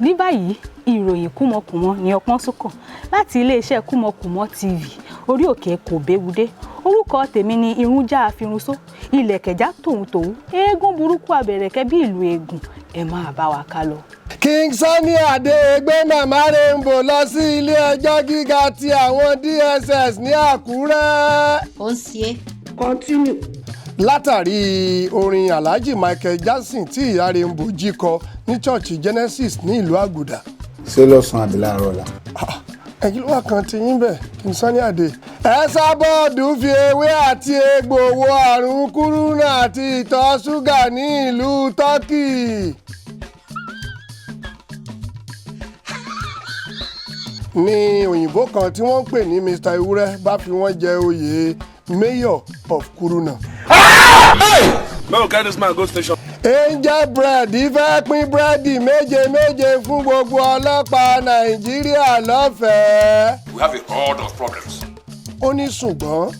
ní báyìí ìròyìn kúmọkùmọ ní ọpọ́n sókàn láti iléeṣẹ́ kúmọkùmọ TV orí òkè kò béwudé. Orúkọ tèmi ni Irúnjà Afirunṣó, ilẹ̀kẹ̀já tòun eégún burúkú abẹ̀rẹ̀kẹ́ bí ìlú eégún. Ẹ máa bá wa ká lọ. King Sunny Adé gbé Mama Rainbow lọ sí ilé ẹjọ́ gíga ti àwọn DSS ní Àkúrẹ́. Ó ń ṣe é. Continue. Látàrí orin Alhaji Michael Jackson tí ìyá Rainbow jí kọ ní Church Genesis ní ìlú Àgùdà. Ṣé lọ́sàn-án àbí láàárọ̀ la? Ẹ̀yin ló wà kan ti yín bẹ̀ King Sunny Adé. Ẹ̀sàbọ̀dù fi ewé àti egbò wo àrùn kúrúnà àti ìtọ̀ ṣúgà ní ìlú Turkey. Ní òyìnbó kan tí wọ́n ń pè ní Mr. Ewúrẹ́ bá fi wọ́n jẹ oyè Mayor of Kuruna. No, carry this man go station. Angel Bread fẹ́ pín búrẹ́dì méje fún gbogbo ọlọ́pàá Nàìjíríà lọ́fẹ̀ẹ́. We have a lot of problems. Ó ní ṣùgbọ́n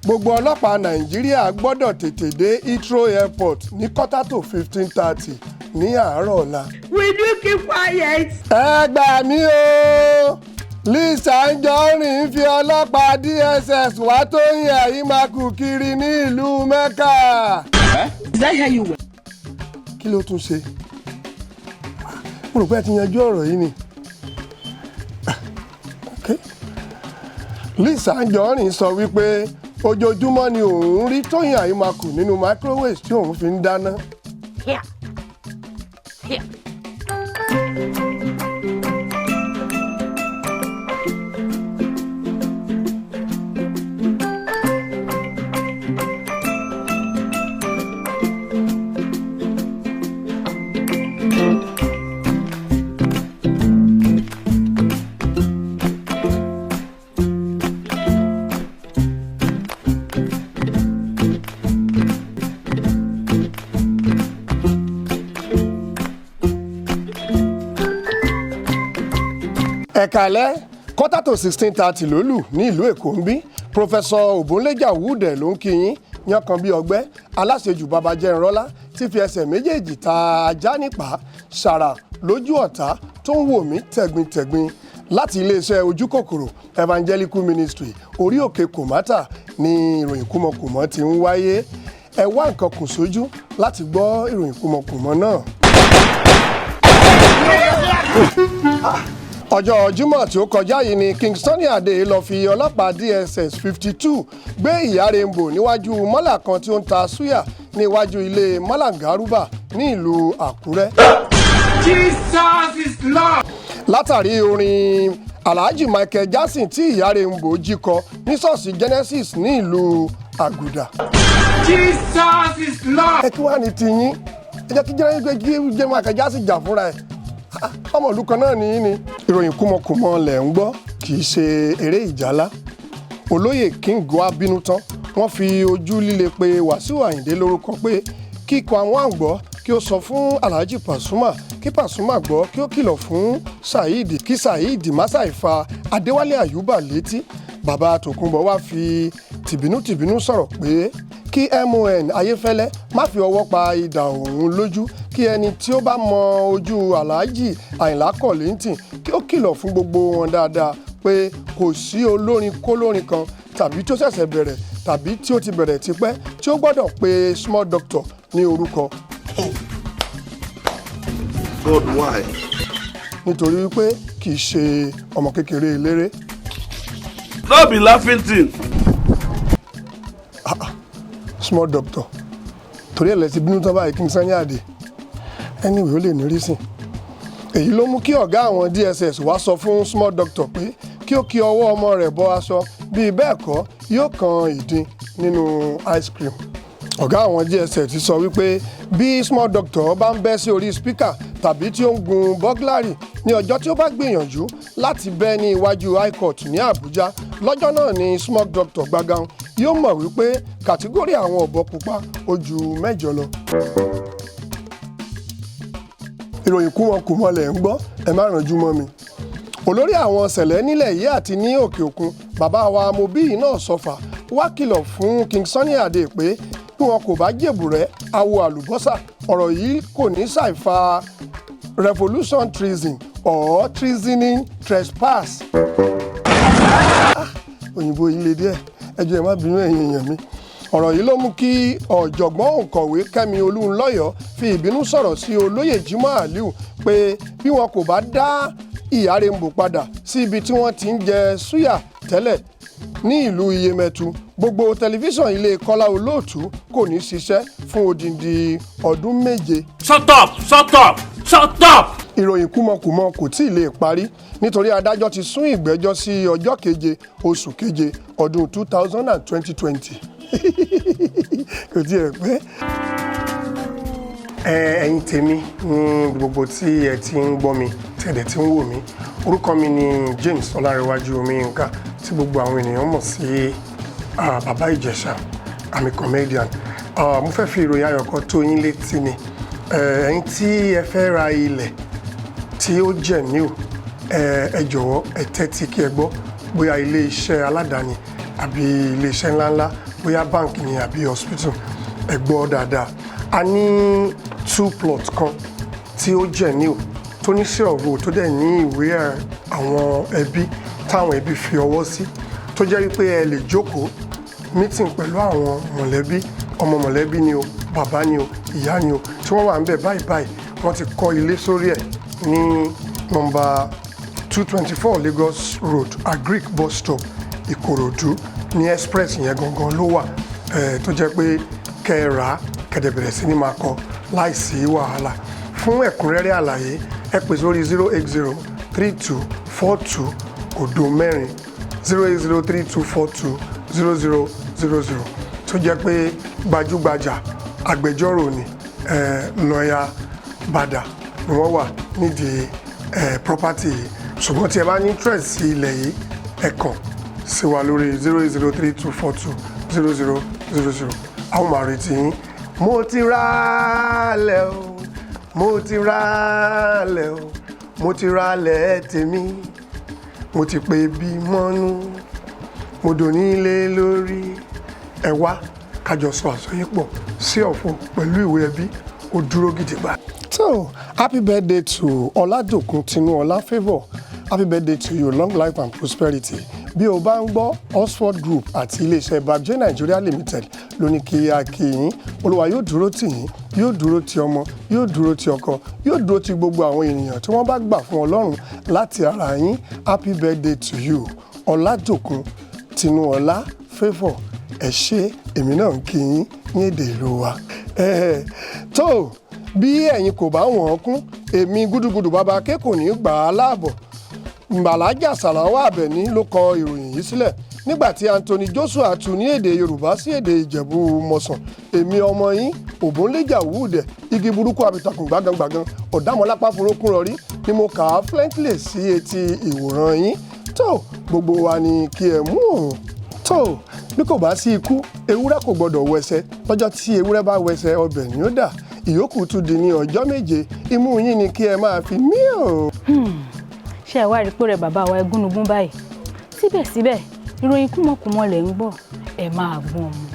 gbogbo ọlọ́pàá Nàìjíríà gbọ́dọ̀ tètè dé Heathrow Airport ní 15:30 ní àárọ̀ ọ̀la. Will you keep quiet? Ẹ gbà mí o! Lizzy Anjorin fi ọlọ́pàá DSS wá Tóyìn Àyìnmákù kiri ní ìlú Mẹ́kà. Is that how you were? Kí ló tún ṣe? Mo rò pé ẹ ti yanjú ọ̀rọ̀ yìí ni. Lizzy Anjorin sọ wípé ojoojúmọ́ ni òun rí Tóyìn Àyìnmákù nínú microwave tí òun fi ń dáná. Here. Ẹ̀kálẹ́ 16:30 ló lù ní ìlú Èkó ń bí. Professor Obonleja Wúdẹ̀ ló ń kí yín yankan bí ọgbẹ́ aláṣejù babajẹ́nrọ́lá tí fi ẹsẹ̀ méjèèjì ta ajá nípa ṣàrà lójú ọ̀tá tó ń wò mí tẹ̀gbintẹ̀gbin láti iléeṣẹ́ ojúkòkòrò Evangelical Ministry orí òkè Kòmátà ní ìròyìn kúmọkùmọ ti ń wáyé. Ẹ wá nǹkan kùn sójú láti gbọ́ ìròyìn kúmọkùmọ náà. Ọjọ́ Jímọ̀ tí ó kọjá yìí ni King Sunny Adé lọ fi ọlọ́pàá DSS 52 gbé ìyá Rainbow níwájú mọ́là kan tí ó ń ta súyà ní iwájú ilé Mọ́là Gárúbà ní ìlú Àkúrẹ́. Jesus is Lord. Látàrí orin Alhaji Michael Jackson tí ìyá Rainbow jí kọ ní ṣọ́ọ̀ṣì Genesis ní ìlú Àgùdà. Jesus is Lord. Ẹ kí wàá ní tiyín ẹ jẹ́ kí Michael Jackson jà fúnra ẹ̀. Ọmọ ìlú kan náà nìyí ni. Ìròyìn kúmọkùmọ lẹ̀ ń gbọ́ kì í ṣe eré ìjálá. Olóyè King wá bínú tán wọ́n fi ojú líle pe Wàsíù Àyìndé lórúkọ pé kíkọ àwọn àgbọ̀ kí ó sọ fún Alhaji Pasuma kí Pasuma gbọ́ kí ó kìlọ̀ fún Saheed kí Saheed má ṣàìfa Adéwálé Àyùbá létí. Bàbá Tòkunbọ̀ wá fi tìbínú sọ̀rọ̀ pé kí MON Ayéfẹ́lẹ́ má fi ọwọ́ pa idà òun lójú kí ẹni tí ó bá mọ ojú Alhaji Àyìnlá Kollington kí ó kìlọ̀ fún gbogbo wọn dáadáa pé kò sí olórin kólórin kan tàbí tí ó ṣẹ̀ṣẹ̀ bẹ̀rẹ̀ tàbí tí ó ti bẹ̀rẹ̀ tipẹ́ tí ó gbọ́dọ̀ pe Small Doctor ní orúkọ. God, why? Nítorí wípé kì í ṣe ọmọ kékeré eléré. No be laughing thing. Small Doctor torí ẹ̀ lẹ́sìn bínú tán báyìí King Sunny Adé anyway ó lè ní rísìn. Èyí ló mú kí ọ̀gá àwọn DSS wá sọ fún Small Doctor pé kí ó kí ọwọ́ ọmọ rẹ̀ bọ aṣọ bíi bẹ́ẹ̀ kọ́ yóò kan ìdin nínú ice cream. Ọ̀gá àwọn DSS ti sọ wípé bí Small Doctor bá ń bẹ́ sí orí speaker tàbí tí ó ń gun burglary ní ọjọ́ tí ó bá gbìyànjú láti bẹ́ ní iwájú High Court ní Àbújá lọ́jọ́ náà ni Small Doctor gbàgán yóò mọ̀ wípé kàtígórì àwọn ọ̀bọ pupa ó ju 8 lọ. Ìròyìn kúmọkùmọ lẹ̀ ń gbọ́ ẹ má rànjú mọ́ mi. Olórí àwọn ṣẹ̀lẹ̀ nílẹ̀ yìí àti ní òkè òkun bàbá wa Mobi náà sọfà wá kìlọ̀ fún King Sunny Adé pé bí wọn kò bá jèbùrẹ́ awo àlùbọ́sà ọ̀rọ̀ yìí kò ní ṣàìfà revolution treason or treasoning trespass. Òyìnbó ilé díẹ̀ ẹ jọ̀ọ́ ẹ má bínú ẹ̀yin èèyàn mi. Ọ̀rọ̀ yìí ló mú kí ọ̀jọ̀gbọ́n òǹkọ̀wé Kẹ́mi Olúnlọ́yọ̀ fi ìbínú sọ̀rọ̀ sí olóyè Jimoh Aliu pé bí wọn kò bá dá Ìyá Rainbow padà sí ibi tí wọ́n ti ń jẹ súyà tẹ́lẹ̀ ní ìlú Iyemẹtu, gbogbo tẹlifíṣàn ilé Kọ́lá Olóòtú kò ní ṣiṣẹ́ fún odindi ọdún 7. Shut up! Shut up! Shut up! Ìròyìn kúmọkùmọ kò tí ì lè parí nítorí adájọ́ ti sún ìgbẹ́jọ́ sí ọjọ́ 7 oṣù keje ọdún 2020. Kò tí ẹ pé. Ẹ̀yin tèmi ní gbogbo tí ẹ ti ń gbọ́ mi tẹ̀dẹ̀ tí ń wò mí, orúkọ mi ni James Ọlárẹ̀wájú Omiyinka tí gbogbo àwọn ènìyàn mọ̀ sí Bàbá Ìjẹ̀ṣà. I'm a comedian. Mo fẹ́ fi ìròyìn ayọ̀ kan tó yín létí ni. Ẹ̀yin tí ẹ fẹ́ ra ilẹ̀ tí ó jẹ́ new, ẹ jọ̀wọ́ ẹ tẹ́tí kí ẹ gbọ́, bóyá ilé iṣẹ́ aládàáni àbí ilé iṣẹ́ ńláńlá, bóyá báǹkì ni àbí hospital, ẹ gbọ́ dáadáa. A ní 2 plot kan tí ó jẹ́ new tó ní sí ọ̀rọ̀ tó dẹ̀ ní ìwé àwọn ẹbí táwọn ẹbí fi ọwọ́ sí, tó jẹ́ wípé ẹ lè jókòó meeting pẹ̀lú àwọn mọ̀lẹ́bí, ọmọ mọ̀lẹ́bí ni o, bàbá ni o, ìyá ni o, tí wọ́n wà ń bẹ̀ báyìí wọ́n ti kọ́ ilé sórí ẹ̀ ní nọ́mbà 224 Lagos Road Agric bus stop Ìkòròdú ní express yẹn gangan ló wà, tó jẹ́ pé kẹ́ ẹ rà á kẹ́dẹ̀ bẹ̀rẹ̀ sí ní máa kọ́ láìsí wàhálà. Fún ẹ̀kúnrẹ́rẹ́ àlàyé ẹ pè sórí 0803242 0803242 tó jẹ́ pé gbajúgbajà agbẹjọ́rò ni lọ́ọ̀yà Bàdà ni wọ́n wà nídìí property yìí. Ṣùgbọ́n tí ẹ bá ní interest sí ilẹ̀ yìí ẹ kàn sí wa lórí 0803242 àwọn máa retí yín. Mo ti rálẹ̀ o, mo ti rálẹ̀ o, mo ti rálẹ̀ tèmi, mo ti pè bí mọ́nú, mo dò nílé lórí. Ẹ wá kájọ sọ àsọyépọ̀ sí ọ̀fọ̀ pẹ̀lú ìwé ẹbí, ó dúró gidigba. So, happy birthday to Ọládòkun Tinúọlá Favour. Happy birthday to you, long life and prosperity. Bí o bá ń gbọ́, Oxford Group àti iléeṣẹ́ Babjẹ́ Nigeria Limited ló ní kí a kí yín. Olúwa yóò dúró tì yín, yóò dúró ti ọmọ, yóò dúró ti ọkọ, yóò dúró ti gbogbo àwọn ènìyàn tí wọ́n bá gbà fún Ọlọ́run láti ara yín. Happy birthday to you, Ọládòkun Tinúọlá Favour. Ẹ ṣé, èmi náà ń kí yín ní èdè ìlú wa. Tó bí ẹ̀yin kò bá wọ̀n kún, èmi gúdúgúdú bàbá ké kò ní gbà á láàbọ̀. Mbàlájà Sàláwà Àbẹ̀ní ló kọ ìròyìn yìí sílẹ̀ nígbà tí Anthony Joshua tú ní èdè Yorùbá sí èdè Ìjẹ̀bú Mọ̀sán. Èmi ọmọ yín Òbónléjà Wúdẹ̀, igi burúkú abitakùn gbàgàngbàgàn ọ̀dàmọ́lápá forókún rọrí ni mo kà á fluently sí etí ìwòran yín. Tó gbogbo wa ni kí ẹ mú òun. Tó bí kò bá sí ikú, ewúrẹ́ kò gbọdọ̀ wẹsẹ̀. Lọ́jọ́ tí ewúrẹ́ bá wẹsẹ̀, ọbẹ̀ ni ó dà. Ìyókù tún di ní ọjọ́ 7. Imú yín ni kí ẹ máa fi mí o. Ṣé ẹ wá rí pé rẹ bàbá wa ẹgúnnugún báyìí? Síbẹ̀síbẹ̀ ìròyìn kúmọkùmọ lẹ̀ ń gbọ́, ẹ máa gbọ́n mu.